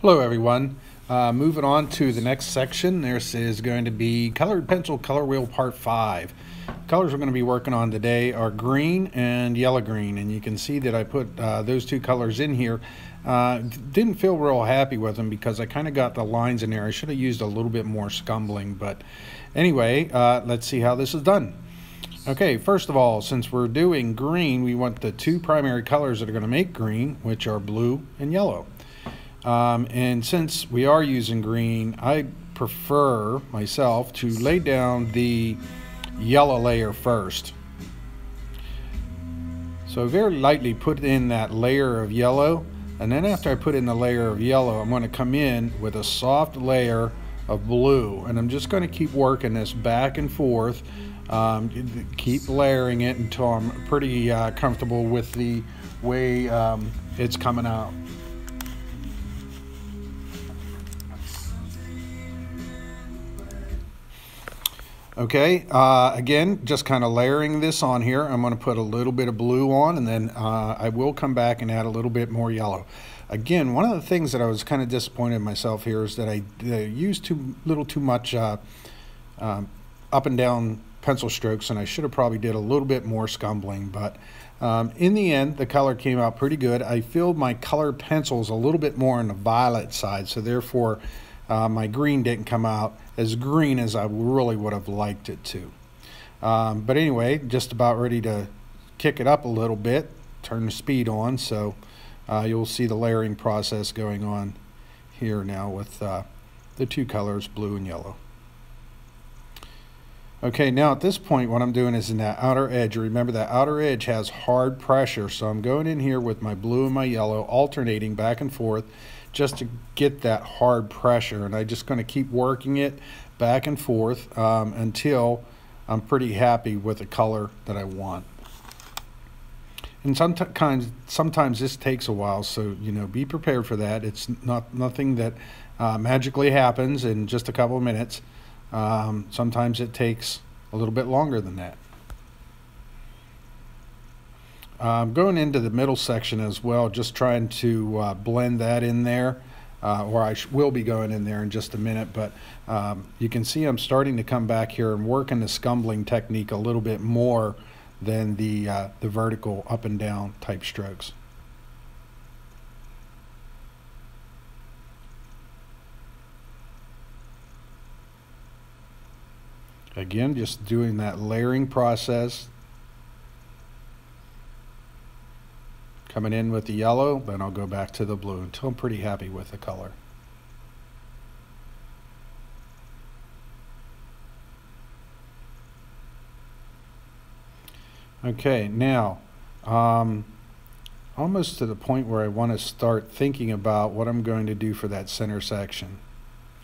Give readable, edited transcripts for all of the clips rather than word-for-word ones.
Hello everyone. Moving on to the next section, this is going to be Colored Pencil Color Wheel Part 5. Colors we're going to be working on today are green and yellow-green, and you can see that I put those two colors in here. Didn't feel real happy with them because I kind of got the lines in there. I should have used a little bit more scumbling, but anyway, let's see how this is done. Okay, first of all, since we're doing green, we want the two primary colors that are going to make green, which are blue and yellow. And since we are using green, I prefer myself to lay down the yellow layer first. So very lightly put in that layer of yellow, and then after I put in the layer of yellow, I'm going to come in with a soft layer of blue, and I'm just going to keep working this back and forth, keep layering it until I'm pretty comfortable with the way it's coming out. Okay, again, just kind of layering this on here. I'm going to put a little bit of blue on, and then I will come back and add a little bit more yellow. Again, one of the things that I was kind of disappointed in myself here is that I used too much up and down pencil strokes, and I should have probably did a little bit more scumbling, but in the end, the color came out pretty good. I filled my colored pencils a little bit more on the violet side, so therefore my green didn't come out as green as I really would have liked it to. But anyway, just about ready to kick it up a little bit, turn the speed on, so you'll see the layering process going on here now with the two colors, blue and yellow. Okay, now at this point what I'm doing is in that outer edge. Remember that outer edge has hard pressure, so I'm going in here with my blue and my yellow, alternating back and forth just to get that hard pressure, and I'm just going to keep working it back and forth until I'm pretty happy with the color that I want. And sometimes this takes a while, so be prepared for that. It's nothing that magically happens in just a couple of minutes. Sometimes it takes a little bit longer than that. Going into the middle section as well, just trying to blend that in there, or I will be going in there in just a minute, but you can see I'm starting to come back here and working the scumbling technique a little bit more than the vertical up and down type strokes. Again, just doing that layering process. Coming in with the yellow, then I'll go back to the blue until I'm pretty happy with the color. Okay, now almost to the point where I want to start thinking about what I'm going to do for that center section.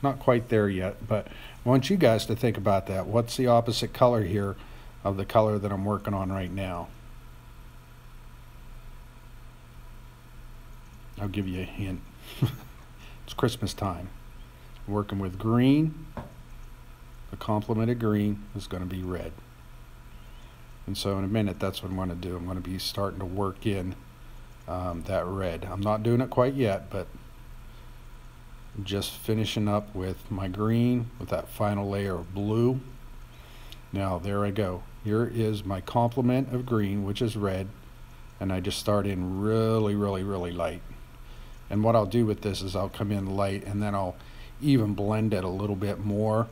Not quite there yet, but I want you guys to think about that. What's the opposite color here of the color that I'm working on right now? I'll give you a hint. It's Christmas time. I'm working with green. The complement of green is going to be red. And so in a minute, that's what I'm going to do. I'm going to be starting to work in that red. I'm not doing it quite yet, but just finishing up with my green with that final layer of blue. Now there I go. Here is my complement of green, which is red, and I just start in really light. And what I'll do with this is I'll come in light, and then I'll even blend it a little bit more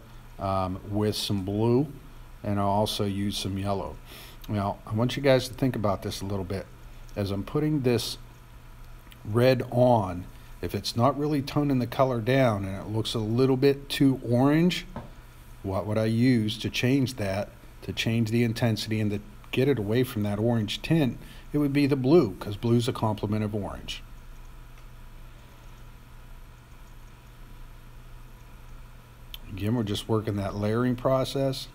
with some blue, and I'll also use some yellow. Now I want you guys to think about this a little bit. As I'm putting this red on, if it's not really toning the color down and it looks a little bit too orange, what would I use to change that, to change the intensity and to get it away from that orange tint? It would be the blue, because blue is a complement of orange. Again, we're just working that layering process.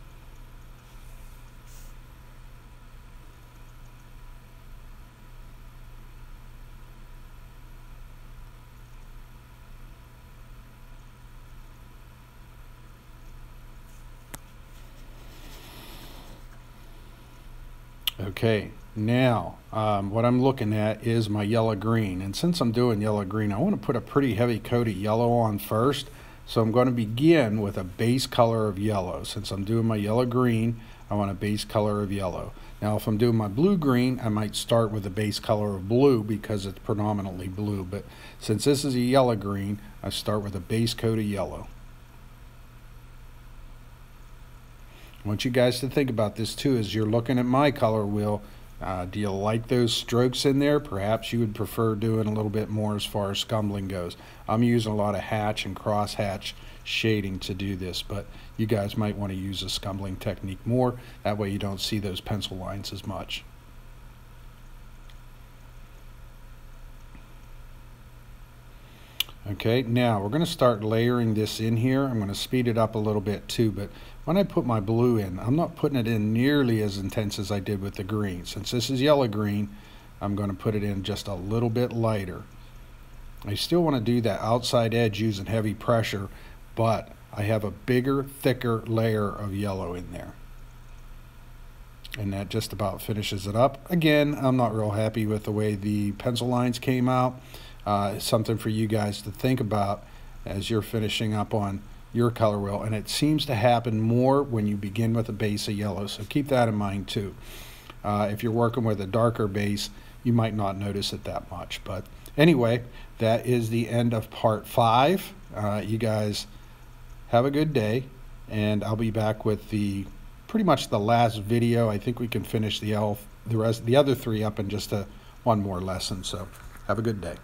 Okay, Now, what I'm looking at is my yellow-green, and since I'm doing yellow-green, I want to put a pretty heavy coat of yellow on first. So I'm going to begin with a base color of yellow. Since I'm doing my yellow-green, I want a base color of yellow. Now, if I'm doing my blue-green, I might start with a base color of blue because it's predominantly blue. But since this is a yellow-green, I start with a base coat of yellow. I want you guys to think about this too as you're looking at my color wheel. Do you like those strokes in there? Perhaps you would prefer doing a little bit more as far as scumbling goes. I'm using a lot of hatch and cross hatch shading to do this, but you guys might want to use a scumbling technique more. That way you don't see those pencil lines as much. Okay, now we're going to start layering this in here. I'm going to speed it up a little bit too, but when I put my blue in, I'm not putting it in nearly as intense as I did with the green. Since this is yellow-green, I'm going to put it in just a little bit lighter. I still want to do that outside edge using heavy pressure, but I have a bigger, thicker layer of yellow in there. And that just about finishes it up. Again, I'm not real happy with the way the pencil lines came out. It's something for you guys to think about as you're finishing up on your color wheel, and it seems to happen more when you begin with a base of yellow, so keep that in mind too. If you're working with a darker base, you might not notice it that much. But anyway, that is the end of part 5. You guys have a good day, and I'll be back with pretty much the last video. I think we can finish the other 3 up in just one more lesson, so have a good day.